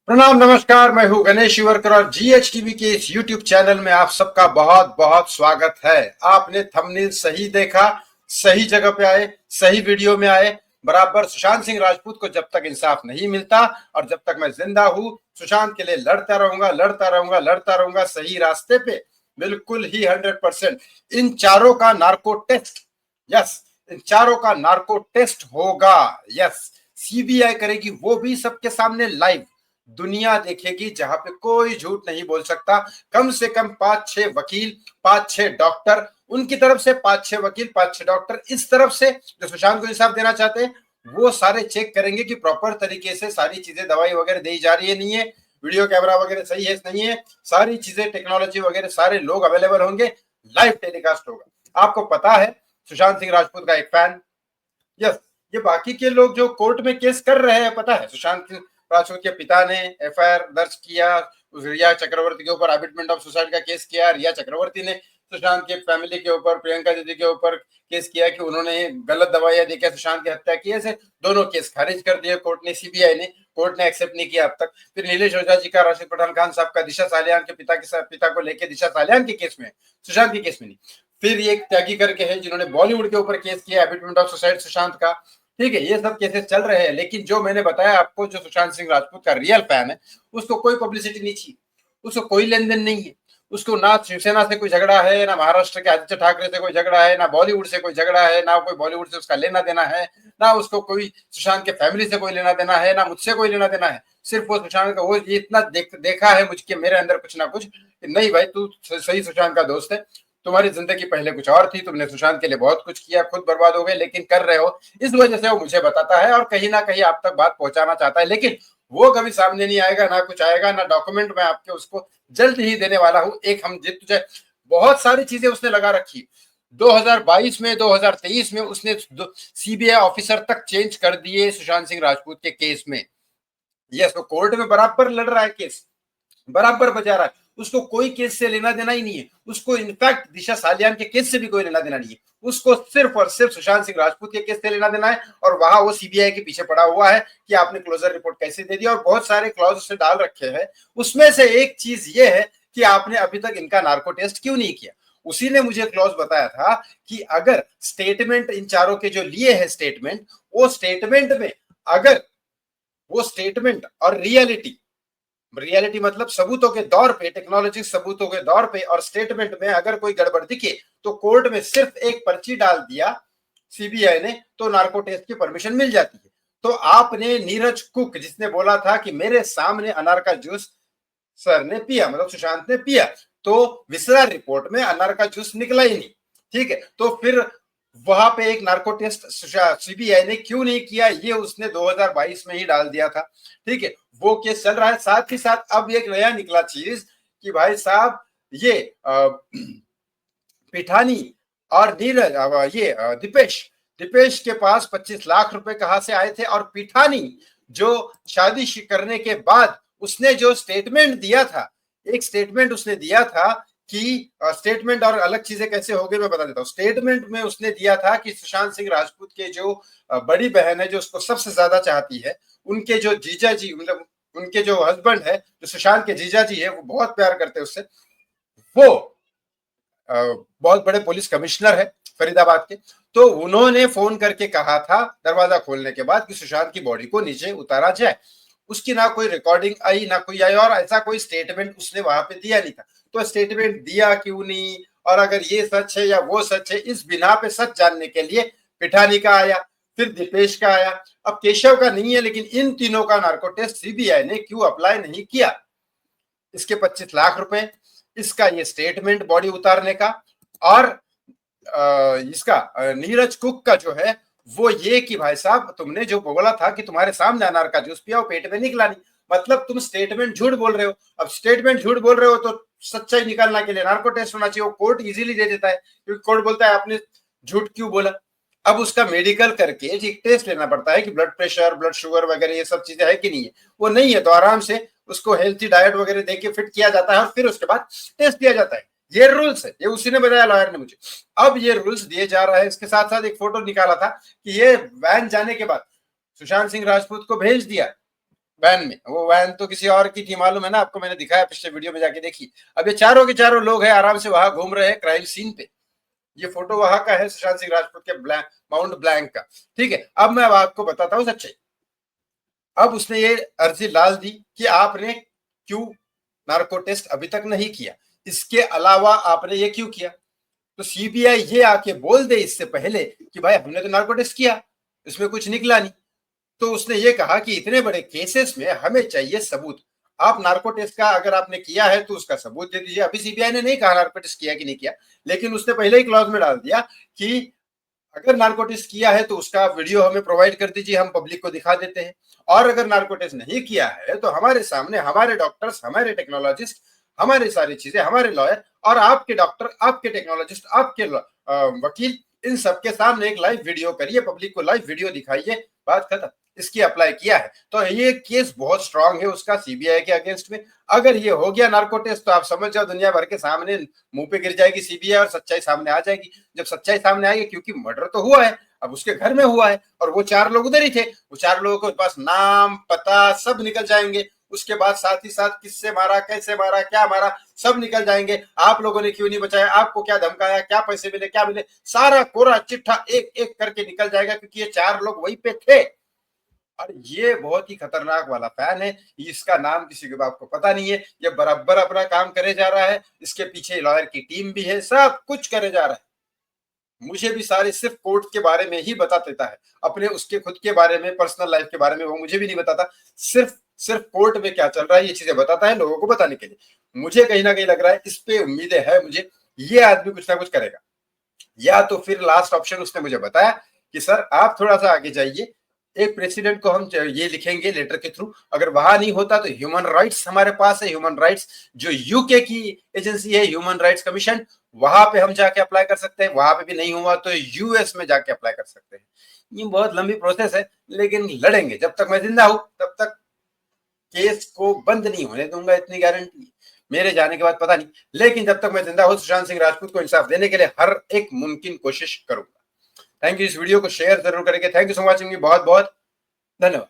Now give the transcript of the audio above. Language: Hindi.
प्रणाम, नमस्कार। मैं हूं गणेश शिवरकर और जीएच टीवी के इस यूट्यूब चैनल में आप सबका बहुत बहुत स्वागत है। आपने थंबनेल सही देखा, सही जगह पे आए, सही वीडियो में आए। बराबर सुशांत सिंह राजपूत को जब तक इंसाफ नहीं मिलता और जब तक मैं जिंदा हूं, सुशांत के लिए लड़ता रहूंगा, लड़ता रहूंगा, लड़ता रहूंगा, सही रास्ते पे, बिल्कुल ही 100%। इन चारों का नार्को टेस्ट, यस, इन चारों का नार्को टेस्ट होगा। यस, सीबीआई करेगी, वो भी सबके सामने लाइव। दुनिया देखेगी, जहां पे कोई झूठ नहीं बोल सकता। कम से कम 5-6 वकील, 5-6 डॉक्टर, उनकी तरफ से 5-6 वकील, 5-6 डॉक्टर, इस तरफ से जो सुशांत को इंसाफ देना चाहते हैं, वो सारे चेक करेंगे कि प्रॉपर तरीके से सारी चीजें, दवाई वगैरह दी जा रही है, नहीं है, वीडियो कैमरा वगैरह सही है नहीं है, सारी चीजें, टेक्नोलॉजी वगैरह, सारे लोग अवेलेबल होंगे, लाइव टेलीकास्ट होगा। आपको पता है, सुशांत सिंह राजपूत का एक फैन, यस, ये बाकी के लोग जो कोर्ट में केस कर रहे हैं, पता है, सुशांत राजपूत के पिता ने एफआईआर दर्ज किया, उस रिया चक्रवर्ती के ऊपर अमिटमेंट ऑफ सुसाइड का केस किया। रिया चक्रवर्ती ने सुशांत के फैमिली के ऊपर, प्रियंका दीदी के ऊपर केस किया कि उन्होंने गलत दवाइयां देकर सुशांत की हत्या की। ऐसे दोनों केस खारिज कर दिए कोर्ट ने, सीबीआई ने। कोर्ट ने एक्सेप्ट नहीं किया अब तक। फिर नीलेश ओझा जी का, राशिद पठान खान साहब का दिशा सालियान के पिता को लेकर, दिशा सालियान के केस में, सुशांत के केस में नहीं। फिर ये त्यागी करके है जिन्होंने बॉलीवुड के ऊपर केस किया, एबिटमेंट ऑफ सुसाइड सुशांत का। ठीक है, ये सब केसेस चल रहे हैं, लेकिन जो मैंने बताया आपको, जो सुशांत सिंह राजपूत का रियल फैन है, उसको कोई पब्लिसिटी नहीं चाहिए, उसको कोई लेन देन नहीं है, उसको ना शिवसेना से कोई झगड़ा है, ना महाराष्ट्र के आदित्य ठाकरे से कोई झगड़ा है, ना बॉलीवुड से कोई झगड़ा है, ना कोई बॉलीवुड से उसका लेना देना है, ना उसको कोई सुशांत के फैमिली से कोई लेना देना है, ना मुझसे कोई लेना देना है। सिर्फ वो सुशांत का, वो इतना देखा है मुझके, मेरे अंदर कुछ ना कुछ, नहीं भाई तू सही सुशांत का दोस्त है, तुम्हारी जिंदगी पहले कुछ और थी, तुमने सुशांत के लिए बहुत कुछ किया, खुद बर्बाद हो गए, लेकिन कर रहे हो। इस वजह से वो मुझे बताता है और कहीं ना कहीं आप तक बात पहुंचाना चाहता है, लेकिन वो कभी सामने नहीं आएगा, ना कुछ आएगा, ना डॉक्यूमेंट में आपके उसको जल्द ही देने वाला हूं। एक हम जित तुझे, बहुत सारी चीजें उसने लगा रखी। 2022 में, 2023 में उसने सीबीआई ऑफिसर तक चेंज कर दिए सुशांत सिंह राजपूत के केस में। यस, वो कोर्ट में बराबर लड़ रहा है केस, बराबर बजा रहा है, उसको कोई केस से लेना देना ही नहीं है। उसको इनफैक्ट दिशा सालियान के केस से भी कोई लेना देना नहीं है, उसको सिर्फ और सिर्फ सुशांत सिंह राजपूत के केस से लेना देना है। और वहां वो सीबीआई के पीछे पड़ा हुआ है कि आपने क्लोजर रिपोर्ट कैसे दे दी, और बहुत सारे क्लॉज उसने डाल रखे हैं। उसमें से एक चीज ये है कि आपने अभी तक इनका नार्को टेस्ट क्यों नहीं किया। उसी ने मुझे क्लॉज बताया था कि अगर स्टेटमेंट इन चारों के जो लिए हैं स्टेटमेंट, वो स्टेटमेंट में, अगर वो स्टेटमेंट और रियलिटी, रियलिटी मतलब सबूतों के दौर पे, टेक्नोलॉजी सबूतों के दौर पे और स्टेटमेंट में अगर कोई गड़बड़ दिखे, तो कोर्ट में सिर्फ एक पर्ची डाल दिया सीबीआई ने, तो नार्को टेस्ट की परमिशन मिल जाती है। तो आपने नीरज कुक, जिसने बोला था कि मेरे सामने अनार का जूस सर ने पिया, मतलब सुशांत ने पिया, तो विसरा रिपोर्ट में अनार का जूस निकला ही नहीं। ठीक है, तो फिर वहां पे एक नार्को टेस्ट सीबीआई ने क्यों नहीं किया, ये उसने 2022 में ही डाल दिया था। ठीक है, वो केस चल रहा है। साथ ही साथ अब एक नया निकला चीज कि भाई साहब, ये पिठानी और नीरज, ये दीपेश के पास 25 लाख रुपए कहां से आए थे। और पिठानी जो शादी करने के बाद उसने जो स्टेटमेंट दिया था, एक स्टेटमेंट उसने दिया था कि स्टेटमेंट और अलग चीजें कैसे हो गई मैं बता देता हूँ। स्टेटमेंट में उसने दिया था कि सुशांत सिंह राजपूत के जो बड़ी बहन है, जो उसको सबसे ज्यादा चाहती है, उनके जो जीजा जी, मतलब उनके जो हस्बैंड है, जो सुशांत के जीजा जी है, वो बहुत प्यार करते हैं उससे। वो बहुत बड़े पुलिस कमिश्नर है फरीदाबाद के। तो उन्होंने फोन करके कहा था दरवाजा खोलने के बाद कि सुशांत की बॉडी को नीचे उतारा जाए। उसकी ना कोई रिकॉर्डिंग आई, ना कोई आई, और ऐसा कोई स्टेटमेंट उसने वहां पे दिया नहीं था। तो स्टेटमेंट दिया क्यों नहीं, और अगर ये सच है या वो सच है, इस बिना पे सच जानने के लिए पिठानी का आया, फिर दीपेश का आया, अब केशव का नहीं है। लेकिन इन तीनों का नार्को टेस्ट सीबीआई ने क्यों अप्लाई नहीं किया? इसके 25 लाख रुपए, इसका ये स्टेटमेंट बॉडी उतारने का, और इसका नीरज कुक का जो है वो ये कि भाई साहब, तुमने जो बोला था कि तुम्हारे सामने अनार का जूस पिया, वो पेट में निकला नहीं, मतलब तुम स्टेटमेंट झूठ बोल रहे हो। अब स्टेटमेंट झूठ बोल रहे हो तो सच्चाई निकालने के लिए नार्को टेस्ट होना चाहिए, वो कोर्ट इजीली दे देता है, क्योंकि कोर्ट बोलता है आपने झूठ क्यों बोला। अब उसका मेडिकल करके एक टेस्ट लेना पड़ता है कि ब्लड प्रेशर, ब्लड शुगर वगैरह ये सब चीजें है कि नहीं है। वो नहीं है तो आराम से उसको हेल्थी डाइट वगैरह देके फिट किया जाता है, और फिर उसके बाद टेस्ट दिया जाता है। ये रूल्स है, ये उसी ने बताया, लॉयर ने मुझे। अब ये रूल्स दिए जा रहा है। इसके साथ साथ एक फोटो निकाला था कि ये वैन जाने के बाद सुशांत सिंह राजपूत को भेज दिया, वैन में, वो वैन तो किसी और की थी मालूम है ना आपको, मैंने दिखाया पिछले वीडियो में, जाके देखी। अब ये चारों के चारों लोग हैं आराम से वहां घूम रहे हैं क्राइम सीन पे। ये फोटो वहां का है सुशांत सिंह राजपूत के माउंट ब्लैंक का। ठीक है, अब मैं आपको बताता हूँ सच्चाई। अब उसने ये अर्जी डाल दी कि आपने क्यों नार्को टेस्ट अभी तक नहीं किया, इसके अलावा आपने ये क्यों किया। तो सीबीआई ये आके बोल दे इससे पहले कि भाई हमने तो नार्को टेस्ट किया, इसमें कुछ निकला नहीं। तो उसने ये कहा कि इतने बड़े केसेस में हमें चाहिए सबूत। आप नार्को टेस्ट का अगर आपने किया है तो उसका सबूत दे दीजिए। अभी सीबीआई ने नहीं कहा नार्को टेस्ट किया कि नहीं किया, लेकिन उसने पहले ही क्लॉज में डाल दिया कि अगर नार्को टेस्ट किया है तो उसका वीडियो हमें प्रोवाइड कर दीजिए, हम पब्लिक को दिखा देते हैं। और अगर नार्को टेस्ट नहीं किया है तो हमारे सामने हमारे डॉक्टर्स, हमारे टेक्नोलॉजिस्ट, हमारी सारी चीजें, हमारे लॉयर और आपके डॉक्टर, आपके टेक्नोलॉजिस्ट, आपके वकील, इन सबके सामने एक लाइव वीडियो करिए, पब्लिक को लाइव वीडियो दिखाइए, बात खत्म। इसकी अप्लाई किया है तो ये केस बहुत स्ट्रांग है उसका सीबीआई के अगेंस्ट में। अगर ये हो गया नार्को टेस्ट तो आप समझ जाओ दुनिया भर के सामने मुंह पे गिर जाएगी सीबीआई और सच्चाई सामने आ जाएगी। जब सच्चाई सामने आएगी, क्योंकि मर्डर तो हुआ है, अब उसके घर में हुआ है और वो चार लोग उधर ही थे, वो चार लोगों के पास नाम पता सब निकल जाएंगे। उसके बाद साथ ही साथ किससे मारा, कैसे मारा, क्या मारा, सब निकल जाएंगे। आप लोगों ने क्यों नहीं बचाया, आपको क्या धमकाया, क्या पैसे मिले, क्या मिले, सारा कोरा चिट्ठा एक एक करके निकल जाएगा, क्योंकि ये चार लोग वहीं पे थे। और ये बहुत ही खतरनाक वाला फैन है, इसका नाम किसी को आपको पता नहीं है। ये बराबर अपना काम करे जा रहा है, इसके पीछे लॉयर की टीम भी है, सब कुछ करे जा रहा है। मुझे भी सारे सिर्फ कोर्ट के बारे में ही बता देता है, अपने उसके खुद के बारे में, पर्सनल लाइफ के बारे में वो मुझे भी नहीं बताता। सिर्फ सिर्फ कोर्ट में क्या चल रहा है ये चीजें बताता है लोगों को बताने के लिए। मुझे कहीं ना कहीं लग रहा है, इस पे उम्मीदें है मुझे, ये आदमी कुछ ना कुछ करेगा। या तो फिर लास्ट ऑप्शन उसने मुझे बताया कि सर आप थोड़ा सा आगे जाइए, एक प्रेसिडेंट को हम ये लिखेंगे लेटर के थ्रू, अगर वहां नहीं होता तो ह्यूमन राइट्स हमारे पास है, ह्यूमन राइट्स जो यूके की एजेंसी है, ह्यूमन राइट्स कमीशन, वहां पे हम जाके अप्लाई कर सकते हैं। वहां पे भी नहीं हुआ तो यूएस में जाके अप्लाई कर सकते हैं। ये बहुत लंबी प्रोसेस है, लेकिन लड़ेंगे जब तक मैं जिंदा हूं तब तक केस को बंद नहीं होने दूंगा, इतनी गारंटी। मेरे जाने के बाद पता नहीं, लेकिन जब तक मैं जिंदा हूं सुशांत सिंह राजपूत को इंसाफ देने के लिए हर एक मुमकिन कोशिश करूंगा। थैंक यू, इस वीडियो को शेयर जरूर करेंगे। थैंक यू सो मच, बहुत बहुत धन्यवाद।